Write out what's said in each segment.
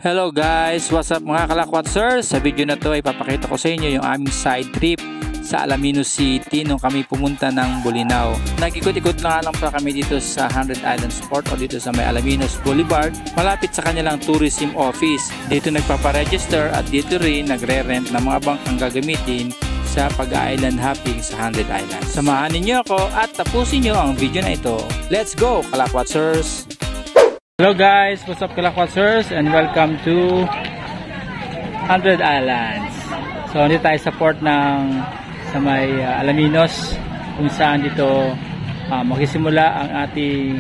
Hello guys! What's up mga kalakwatsers? Sa video na to ay papakita ko sa inyo yung aming side trip sa Alaminos City nung kami pumunta ng Bolinao. Nag-ikot-ikot na lang pa kami dito sa 100 Islands Port o dito sa may Alaminos Boulevard, malapit sa kanilang tourism office. Dito nagpaparegister at dito rin nagre-rent ng mga bangkang gagamitin sa pag-island hopping sa 100 Islands. Samahan ninyo ako at tapusin nyo ang video na ito. Let's go kalakwatsers! Hello guys, what's up kalakwatsers and welcome to 100 Islands. So dito tayo sa port ng sa may Alaminos kung saan dito magsisimula ang ating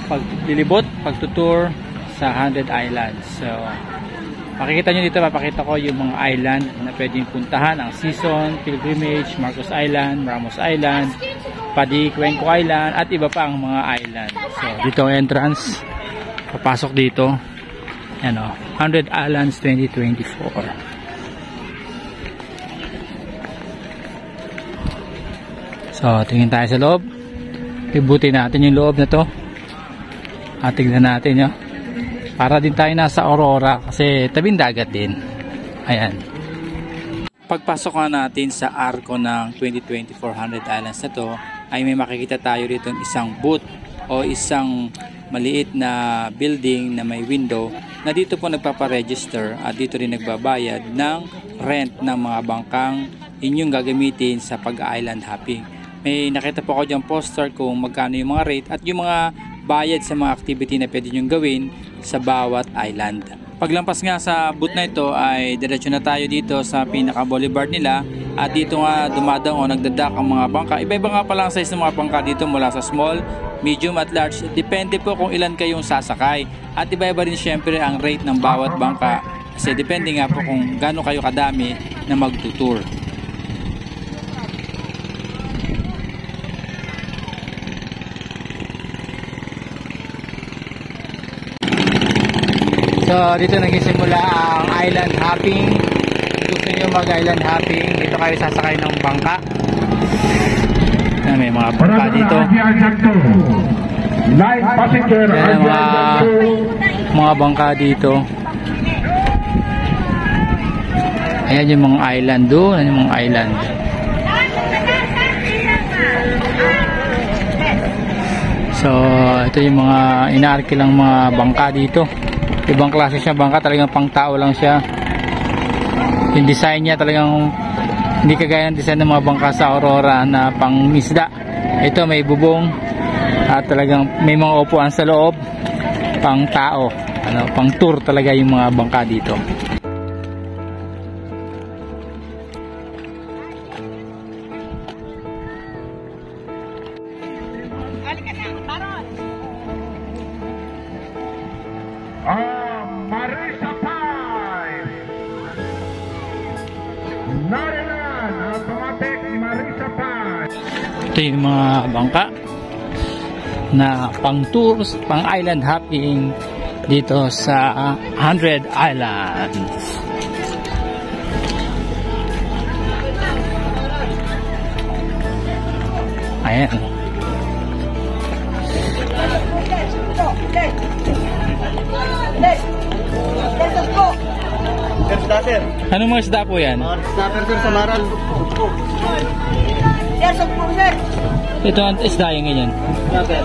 paglilibot, pagtutour sa 100 Islands. So makikita nyo dito, mapakita ko yung mga island na pwedeng puntahan, ang Season, Pilgrimage, Marcos Island, Ramos Island, Padi, Cuenco Island at iba pa ang mga island. So dito ang entrance. Papasok dito, yan o, 100 Islands 2024. So, tingin tayo sa loob. Ibutin natin yung loob na to. At tignan natin yun. Para din tayo nasa Aurora kasi tabing dagat din. Ayan. Pagpasok nga natin sa arko ng 2024 100 Islands na to, ay may makikita tayo rito isang booth o isang maliit na building na may window na dito po nagpaparegister at dito rin nagbabayad ng rent ng mga bangkang inyong gagamitin sa pag-island hopping. May nakita po ako dyan poster kung magkano yung mga rate at yung mga bayad sa mga activity na pwede nyong gawin sa bawat island. Paglampas nga sa booth na ito ay diretso na tayo dito sa pinaka boulevard nila at dito nga dumadang o nagdadak ang mga bangka. Iba-iba nga pala ang size ng mga bangka dito mula sa small, medium at large. Depende po kung ilan kayong sasakay at iba-iba rin syempre ang rate ng bawat bangka kasi depende nga po kung gaano kayo kadami na magtutour. So dito nagsisimula ang island hopping. Gusto nyo mag island hopping, dito kayo sasakay ng bangka. May mga bangka dito. Yan mga bangka dito. Ayan yung mga island doon. Ayan yung mga island. So ito yung mga inaarkilang mga bangka dito. Ibang klase siya bangka, talagang pang tao lang siya. Yung design niya talagang hindi kagaya ng design ng mga bangka sa Aurora na pang isda. Ito may bubong at talagang may mga upuan sa loob, pang tao, pang tour talaga yung mga bangka dito. Marisa Paz. Narinan, automatic Marisa Paz. Ito yung mga bangka na pang tours, pang island hopping dito sa 100 Islands. Ayan. Sir, Anong mga isda po yan? snapper sir sa Maral. Ito ang isda yung ganyan. Snapper.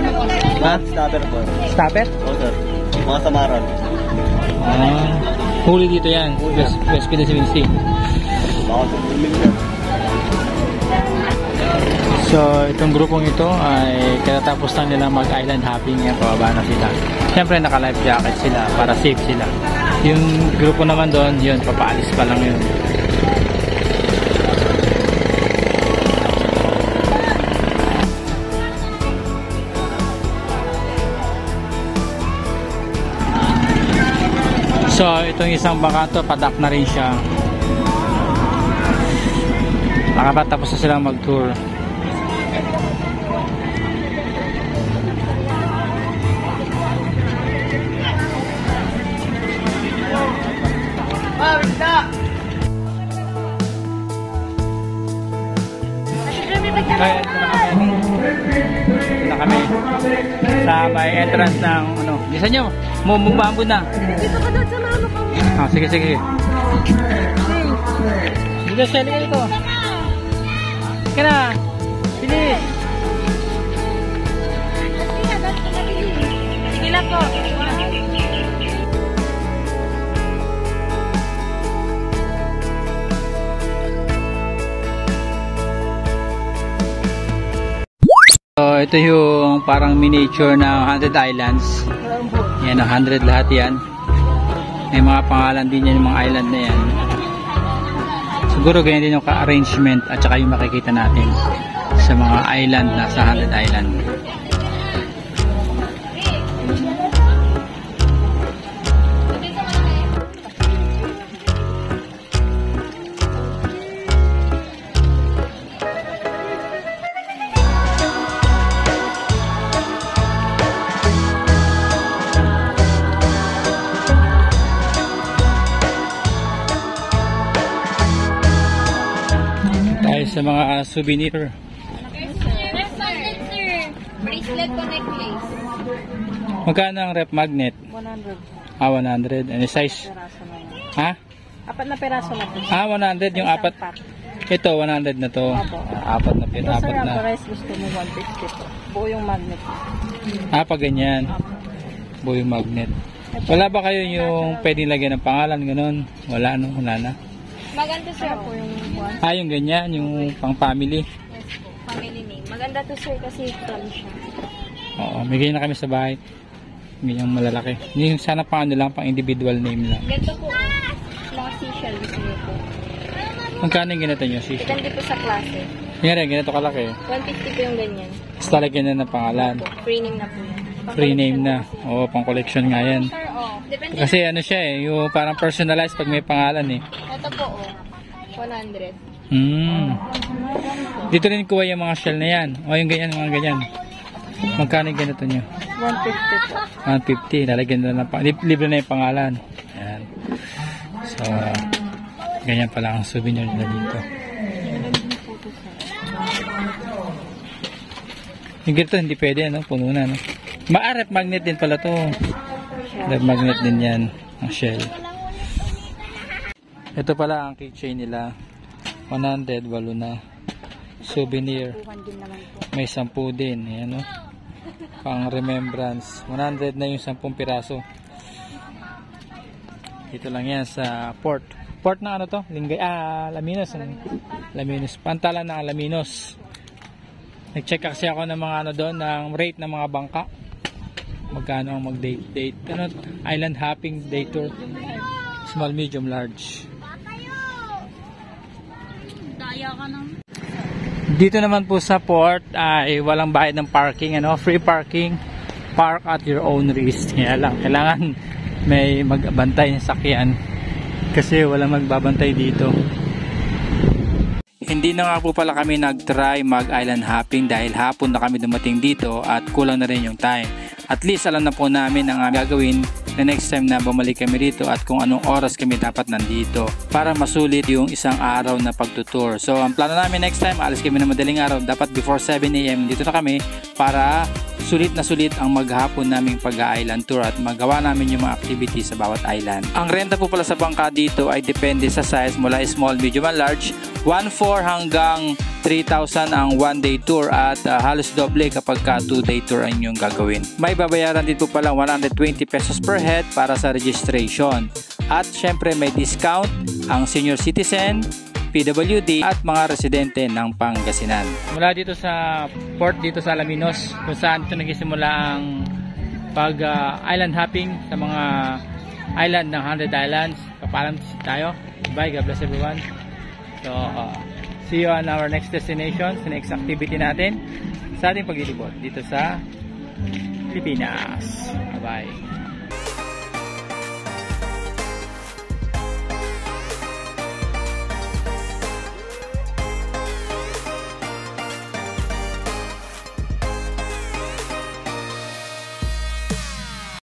Ha? Snapper po. Stopper? Oo sir. Mga sa Maral. Huli dito yan. West Philippine Sea. Baka sa Buming sir. So itong grupong ito ay katatapos lang nila mag-island hopping, yan, pababa na sila. Siyempre naka-life jacket sila para safe sila. Yung grupo naman doon, yun, papaalis pa lang yun. So itong isang bangka to, padak na rin siya. Nakapatapos na silang mag-tour. Kaya ito kami sa may entrance ng ano. Bisa nyo, mumubambo na. Dito ka doon sa mama ko. Ah, sige, sige. Dito, Shelly, dito. Sige na. Bilis. Sige lang po. So, ito yung parang miniature na 100 islands. Yan, 100 lahat yan. May mga pangalan din yan, yung mga island na yan. Siguro ganyan din yung ka-arrangement at saka yung makikita natin sa mga island na sa 100 island. Sa mga souvenir. Rep magnet, sir. Bracelet ko necklace. Magkano ang rep magnet? 100. Ah, 100. Ano size? Peraso na yan. Ha? Apat na peraso na po. Ah, 100 yung apat. Ito, 100 na to. Opo. Apat na pin, Ito, apat sir, ang na. price gusto mo 150 po. Buo yung magnet. Ah, pag ganyan. Buo yung magnet. Wala ba kayo yung pwedeng lagyan ng pangalan, ganun? Wala, no? Wala na. Maganda, sir, po yung one. Ah, yung ganyan, yung pang family. Yes po, family name. Maganda to, sir, kasi tall siya. Oo, may ganyan na kami sa bahay. Ganyang malalaki. Yung sana pang ano lang, pang individual name lang. Ganito po, mga seashell gusto niyo po. Magkano yung ganito nyo, sis? Depende po sa klase. Yan rin, ganito kalaki. 150 po yung ganyan. Tapos talagyan na ng pangalan. Free name na po yan. Free name na. Oo, pang collection nga yan. Sir, oh. Depende. Kasi ano siya eh, yung parang personalized pag may pangalan eh. Ito po, oh. 100. Dito rin kuha yung mga shell na yan. O yung ganyan, mga ganyan. Magkano yung ganito nyo? 150 po. 150. Lalagyan na lang. Libre na yung pangalan. Ayan. So, ganyan pala ang souvenir nila dito. Yung ganito hindi pwede, no? Puno na, no? Rep magnet din pala to. Rep magnet din yan. Ang shell. Ito pala ang keychain nila. 100, walo na. Souvenir. May 10 din. Ayan, no? Pang remembrance. 100 na yung 10 piraso. Dito lang yan sa port. Port na ano to? Lingay. Alaminos. Alaminos. Pantalan ng Alaminos. Nag-check kasi ako ng mga ano doon, ng rate ng mga bangka. Magkano ang mag-date. Ano? Island hopping day tour. Small, medium, large. Daya ka nang. Dito naman po sa port ay walang bayad ng parking, ano, free parking. Park at your own risk. Kaya lang, kailangan may magbantay ng sakyan kasi walang magbabantay dito. Hindi na nga po pala kami nag-try mag-island hopping dahil hapon na kami dumating dito at kulang na rin yung time. At least alam na po namin ang gagawin na next time na bumalik kami rito at kung anong oras kami dapat nandito para masulit yung isang araw na pagtutour. So ang plano namin next time, alis kami na madaling araw, dapat before 7 AM dito na kami para sulit na sulit ang maghapon naming pag-island tour at magawa namin yung mga activities sa bawat island. Ang renta po pala sa bangka dito ay depende sa size mula small, medium and large. 1,400 hanggang 3,000 ang 1-day tour at halos doble kapag ka 2-day tour ang inyong gagawin. May babayaran din po pala 120 pesos per head para sa registration. At syempre may discount ang senior citizen, PWD at mga residente ng Pangasinan. Mula dito sa port dito sa Alaminos kung saan ito nagsisimula ang pag island hopping sa mga island ng 100 islands. Kapalam tayo. Bye, God bless everyone. So, see you on our next destination, sa next activity natin sa ating paglilibot dito sa Pilipinas. Bye-bye.